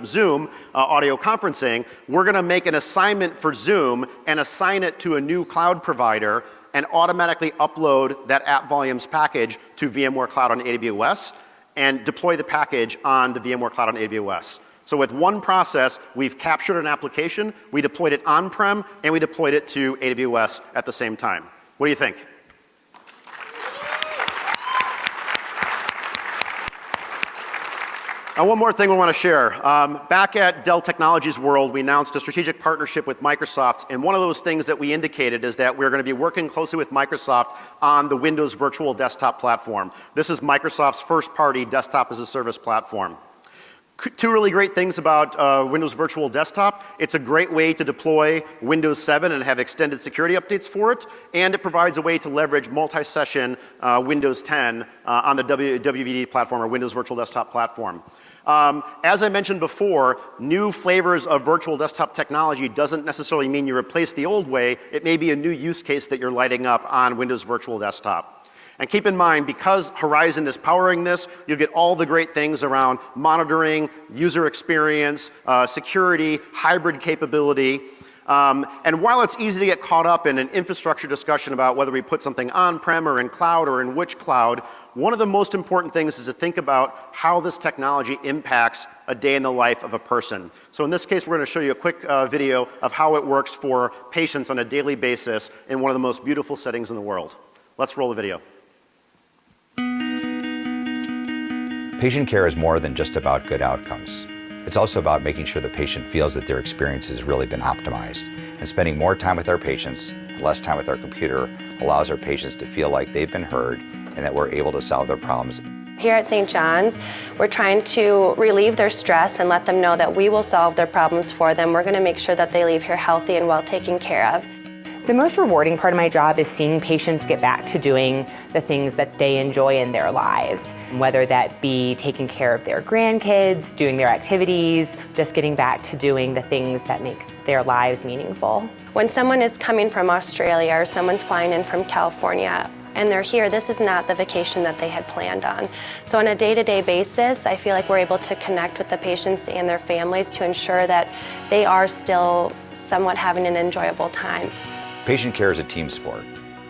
Zoom audio conferencing. We're going to make an assignment for Zoom and assign it to a new cloud provider and automatically upload that app volumes package to VMware Cloud on AWS and deploy the package on the VMware Cloud on AWS. So with one process, we've captured an application, we deployed it on-prem, and we deployed it to AWS at the same time. What do you think? One more thing we want to share. Back at Dell Technologies World, we announced a strategic partnership with Microsoft, and one of those things that we indicated is that we're going to be working closely with Microsoft on the Windows Virtual Desktop platform. This is Microsoft's first-party desktop as a service platform. Two really great things about Windows Virtual Desktop. It's a great way to deploy Windows 7 and have extended security updates for it, and it provides a way to leverage multi-session Windows 10 on the WVD platform or Windows Virtual Desktop platform. As I mentioned before, new flavors of virtual desktop technology doesn't necessarily mean you replace the old way. It may be a new use case that you're lighting up on Windows Virtual Desktop. And keep in mind, because Horizon is powering this, you'll get all the great things around monitoring, user experience, security, hybrid capability. And while it's easy to get caught up in an infrastructure discussion about whether we put something on-prem or in cloud or in which cloud, one of the most important things is to think about how this technology impacts a day in the life of a person. So in this case, we're going to show you a quick video of how it works for patients on a daily basis in one of the most beautiful settings in the world. Let's roll the video. Patient care is more than just about good outcomes. It's also about making sure the patient feels that their experience has really been optimized. And spending more time with our patients, and less time with our computer, allows our patients to feel like they've been heard and that we're able to solve their problems. Here at St. John's, we're trying to relieve their stress and let them know that we will solve their problems for them. We're going to make sure that they leave here healthy and well taken care of. The most rewarding part of my job is seeing patients get back to doing the things that they enjoy in their lives, whether that be taking care of their grandkids, doing their activities, just getting back to doing the things that make their lives meaningful. When someone is coming from Australia or someone's flying in from California and they're here, this is not the vacation that they had planned on. So on a day-to-day basis, I feel like we're able to connect with the patients and their families to ensure that they are still somewhat having an enjoyable time. Patient care is a team sport.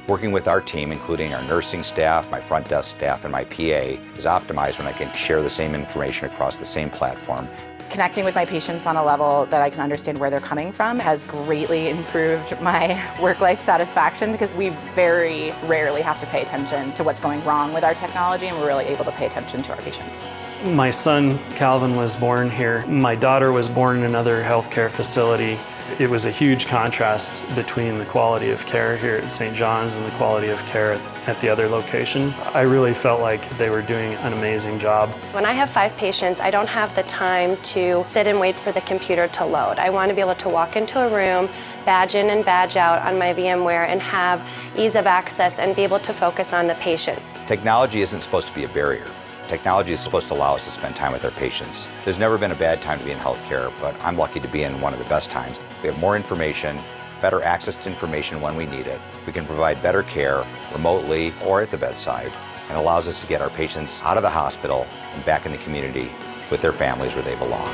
Working with our team, including our nursing staff, my front desk staff, and my PA, is optimized when I can share the same information across the same platform. Connecting with my patients on a level that I can understand where they're coming from has greatly improved my work-life satisfaction because we very rarely have to pay attention to what's going wrong with our technology, and we're really able to pay attention to our patients. My son, Calvin, was born here. My daughter was born in another healthcare facility. It was a huge contrast between the quality of care here at St. John's and the quality of care at the other location. I really felt like they were doing an amazing job. When I have 5 patients, I don't have the time to sit and wait for the computer to load. I want to be able to walk into a room, badge in and badge out on my VMware, and have ease of access and be able to focus on the patient. Technology isn't supposed to be a barrier. Technology is supposed to allow us to spend time with our patients. There's never been a bad time to be in healthcare, but I'm lucky to be in one of the best times. We have more information, better access to information when we need it. We can provide better care remotely or at the bedside, and allows us to get our patients out of the hospital and back in the community with their families where they belong.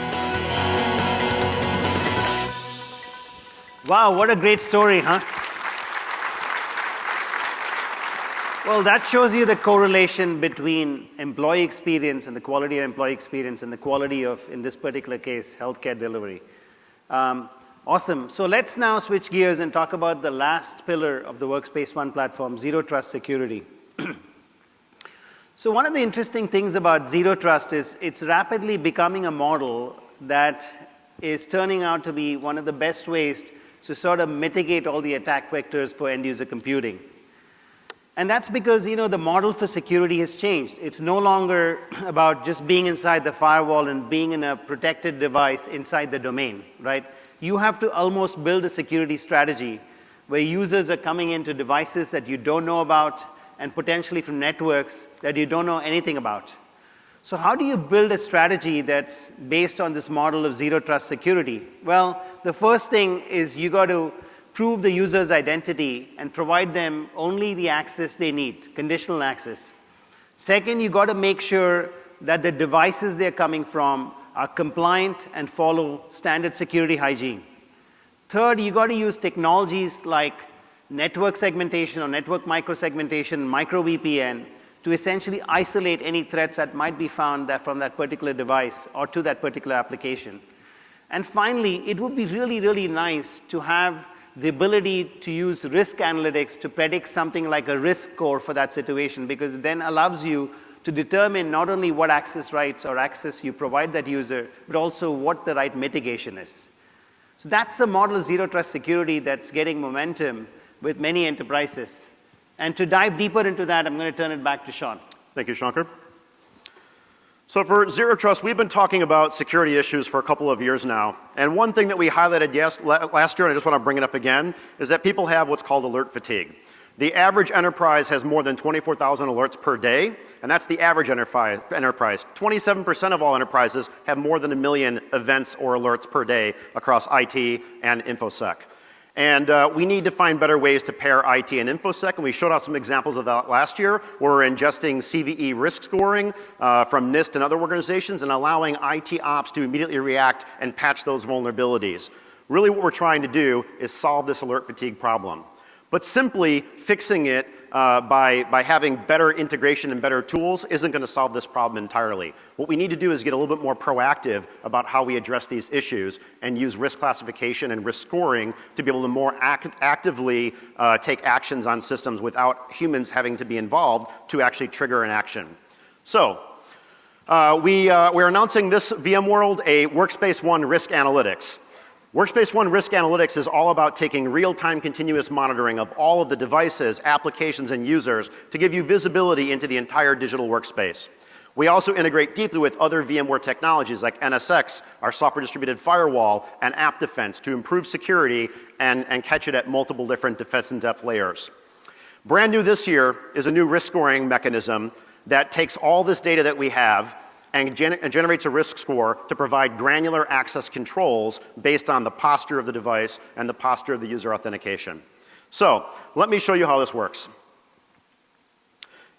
Wow, what a great story, huh? Well, that shows you the correlation between employee experience and the quality of employee experience and the quality of, in this particular case, healthcare delivery. Awesome. So let's now switch gears and talk about the last pillar of the Workspace ONE platform, Zero Trust Security. So one of the interesting things about Zero Trust is it's rapidly becoming a model that is turning out to be one of the best ways to sort of mitigate all the attack vectors for end-user computing. And that's because, you know, the model for security has changed. It's no longer about just being inside the firewall and being in a protected device inside the domain, right? You have to almost build a security strategy where users are coming into devices that you don't know about and potentially from networks that you don't know anything about. So how do you build a strategy that's based on this model of Zero Trust security? Well, the first thing is you got to prove the user's identity and provide them only the access they need, conditional access. Second, you got to make sure that the devices they're coming from are compliant and follow standard security hygiene. Third, you got to use technologies like network segmentation or network microsegmentation, micro VPN, to essentially isolate any threats that might be found from that particular device or to that particular application. And finally, it would be really, really nice to have the ability to use risk analytics to predict something like a risk score for that situation, because it then allows you to determine not only what access rights or access you provide that user, but also what the right mitigation is. So that's a model of Zero Trust security that's getting momentum with many enterprises. And to dive deeper into that, I'm going to turn it back to Shawn. Thank you, Shankar. So for Zero Trust, we've been talking about security issues for a couple of years now. And one thing that we highlighted last year, and I just want to bring it up again, is that people have what's called alert fatigue. The average enterprise has more than 24,000 alerts per day, and that's the average enterprise. 27% of all enterprises have more than 1 million events or alerts per day across IT and InfoSec. And we need to find better ways to pair IT and InfoSec, and we showed off some examples of that last year, where we're ingesting CVE risk scoring from NIST and other organizations and allowing IT ops to immediately react and patch those vulnerabilities. Really what we're trying to do is solve this alert fatigue problem. But simply fixing it by having better integration and better tools isn't going to solve this problem entirely. What we need to do is get a little bit more proactive about how we address these issues and use risk classification and risk scoring to be able to more actively take actions on systems without humans having to be involved to actually trigger an action. So we're announcing this VMworld a Workspace ONE Risk Analytics. Workspace ONE Risk Analytics is all about taking real-time continuous monitoring of all of the devices, applications, and users to give you visibility into the entire digital workspace. We also integrate deeply with other VMware technologies like NSX, our software distributed firewall, and App Defense to improve security and catch it at multiple different defense and depth layers. Brand new this year is a new risk scoring mechanism that takes all this data that we have and generates a risk score to provide granular access controls based on the posture of the device and the posture of the user authentication. So let me show you how this works.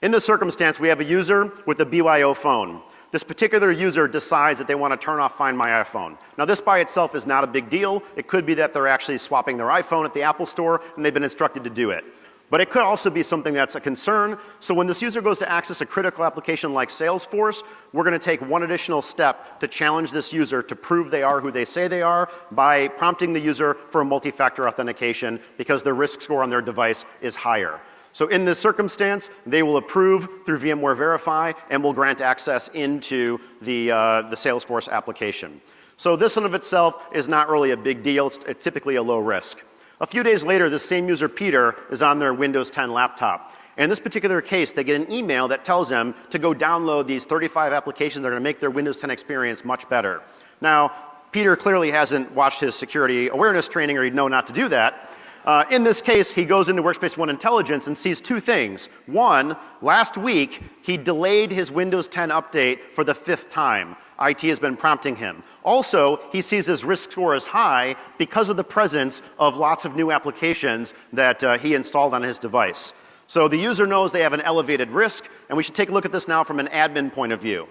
In this circumstance, we have a user with a BYO phone. This particular user decides that they want to turn off Find My iPhone. Now this by itself is not a big deal. It could be that they're actually swapping their iPhone at the Apple Store and they've been instructed to do it. But it could also be something that's a concern. So when this user goes to access a critical application like Salesforce, we're going to take one additional step to challenge this user to prove they are who they say they are by prompting the user for a multi-factor authentication because their risk score on their device is higher. So in this circumstance, they will approve through VMware Verify and will grant access into the Salesforce application. So this in of itself is not really a big deal. It's typically a low risk. A few days later, this same user, Peter, is on their Windows 10 laptop. And in this particular case, they get an email that tells them to go download these 35 applications that are going to make their Windows 10 experience much better. Now, Peter clearly hasn't watched his security awareness training or he'd know not to do that. In this case, he goes into Workspace ONE Intelligence and sees two things. One, last week, he delayed his Windows 10 update for the 5th time. IT has been prompting him. Also, he sees his risk score as high because of the presence of lots of new applications that he installed on his device. So the user knows they have an elevated risk, and we should take a look at this now from an admin point of view.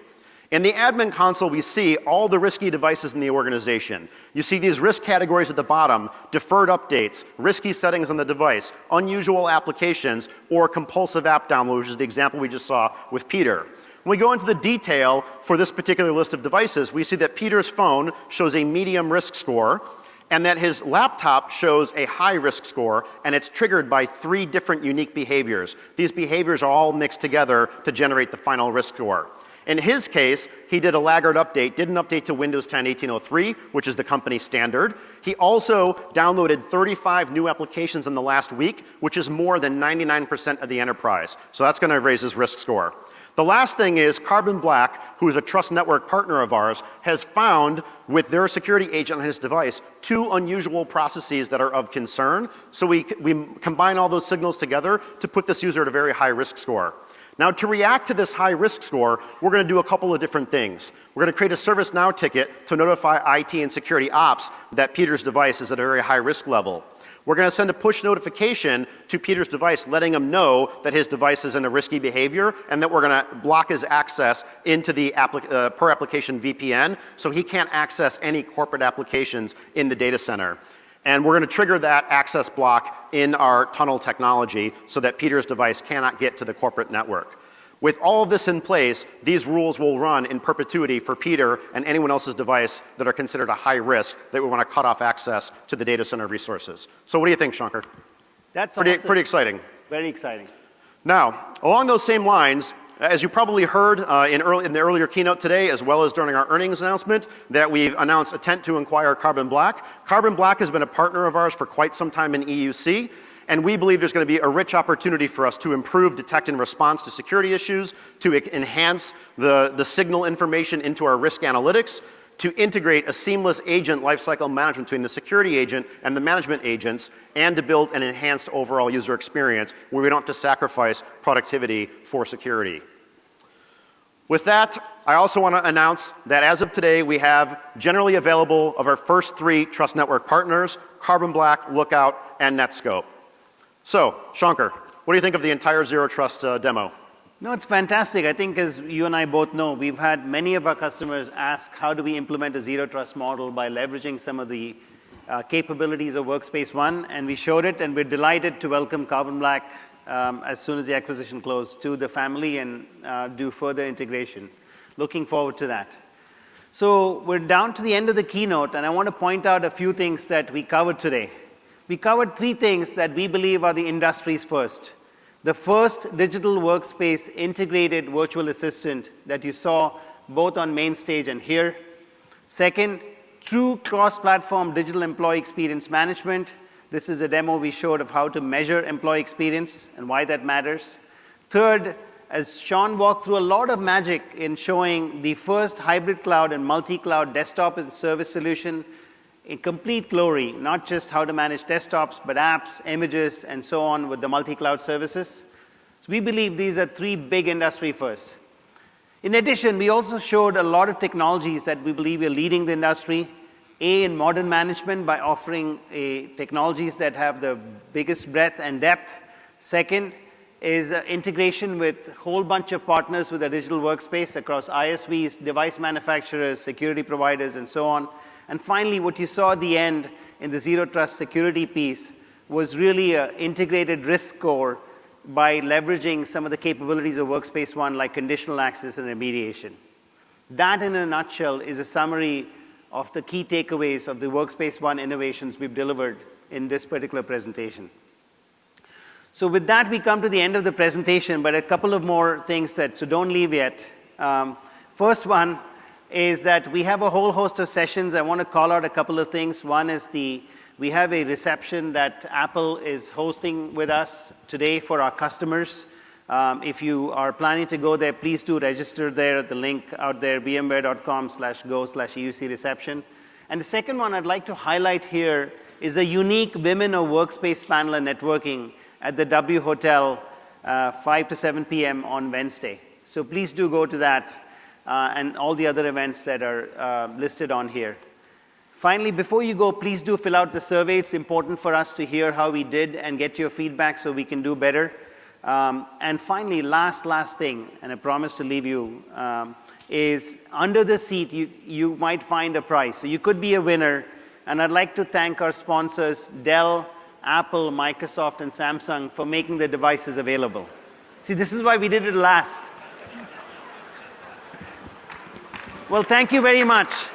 In the admin console, we see all the risky devices in the organization. You see these risk categories at the bottom: deferred updates, risky settings on the device, unusual applications, or compulsive app download, which is the example we just saw with Peter. When we go into the detail for this particular list of devices, we see that Peter's phone shows a medium risk score and that his laptop shows a high risk score, and it's triggered by 3 different unique behaviors. These behaviors are all mixed together to generate the final risk score. In his case, he did a laggard update, didn't update to Windows 10 1803, which is the company standard. He also downloaded 35 new applications in the last week, which is more than 99% of the enterprise. So that's going to raise his risk score. The last thing is Carbon Black, who is a trust network partner of ours, has found with their security agent on his device 2 unusual processes that are of concern. So we combine all those signals together to put this user at a very high risk score. Now, to react to this high risk score, we're going to do a couple of different things. We're going to create a ServiceNow ticket to notify IT and security ops that Peter's device is at a very high risk level. We're going to send a push notification to Peter's device letting him know that his device is in a risky behavior and that we're going to block his access into the per application VPN so he can't access any corporate applications in the data center. And we're going to trigger that access block in our tunnel technology so that Peter's device cannot get to the corporate network. With all of this in place, these rules will run in perpetuity for Peter and anyone else's device that are considered a high risk that we want to cut off access to the data center resources. So what do you think, Shankar? That's pretty exciting. Very exciting. Now, along those same lines, as you probably heard in the earlier keynote today, as well as during our earnings announcement, that we've announced intent to acquire Carbon Black. Carbon Black has been a partner of ours for quite some time in EUC. And we believe there's going to be a rich opportunity for us to improve detect and response to security issues, to enhance the signal information into our risk analytics, to integrate a seamless agent lifecycle management between the security agent and the management agents, and to build an enhanced overall user experience where we don't have to sacrifice productivity for security. With that, I also want to announce that as of today, we have generally available of our first 3 Trust Network partners, Carbon Black, Lookout, and Netskope. So, Shankar, what do you think of the entire Zero Trust demo? No, it's fantastic. I think as you and I both know, we've had many of our customers ask how do we implement a Zero Trust model by leveraging some of the capabilities of Workspace ONE, and we showed it, and we're delighted to welcome Carbon Black as soon as the acquisition closed to the family and do further integration. Looking forward to that. So we're down to the end of the keynote, and I want to point out a few things that we covered today. We covered 3 things that we believe are the industry's first. The first digital workspace integrated virtual assistant that you saw both on main stage and here. Second, true cross-platform digital employee experience management. This is a demo we showed of how to measure employee experience and why that matters. Third, as Shawn walked through a lot of magic in showing the first hybrid cloud and multi-cloud desktop as a service solution in complete glory, not just how to manage desktops, but apps, images, and so on with the multi-cloud services. So we believe these are three big industry firsts. In addition, we also showed a lot of technologies that we believe are leading the industry. In modern management by offering technologies that have the biggest breadth and depth. Second is integration with a whole bunch of partners with a digital workspace across ISVs, device manufacturers, security providers, and so on. And finally, what you saw at the end in the Zero Trust security piece was really an integrated risk score by leveraging some of the capabilities of Workspace ONE, like conditional access and remediation. That, in a nutshell, is a summary of the key takeaways of the Workspace ONE innovations we've delivered in this particular presentation. So with that, we come to the end of the presentation, but a couple of more things so don't leave yet. First one is that we have a whole host of sessions. I want to call out a couple of things. One is we have a reception that Apple is hosting with us today for our customers. If you are planning to go there, please do register there at the link out there, vmware.com/go/EUC reception. And the second one I'd like to highlight here is a unique Women of Workspace panel and networking at the W Hotel, 5 to 7 p.m. on Wednesday. So please do go to that and all the other events that are listed on here. Finally, before you go, please do fill out the survey. It's important for us to hear how we did and get your feedback so we can do better. And finally, last thing, and I promise to leave you, is under the seat, you might find a prize. So you could be a winner. And I'd like to thank our sponsors, Dell, Apple, Microsoft, and Samsung, for making the devices available. See, this is why we did it last. Well, thank you very much.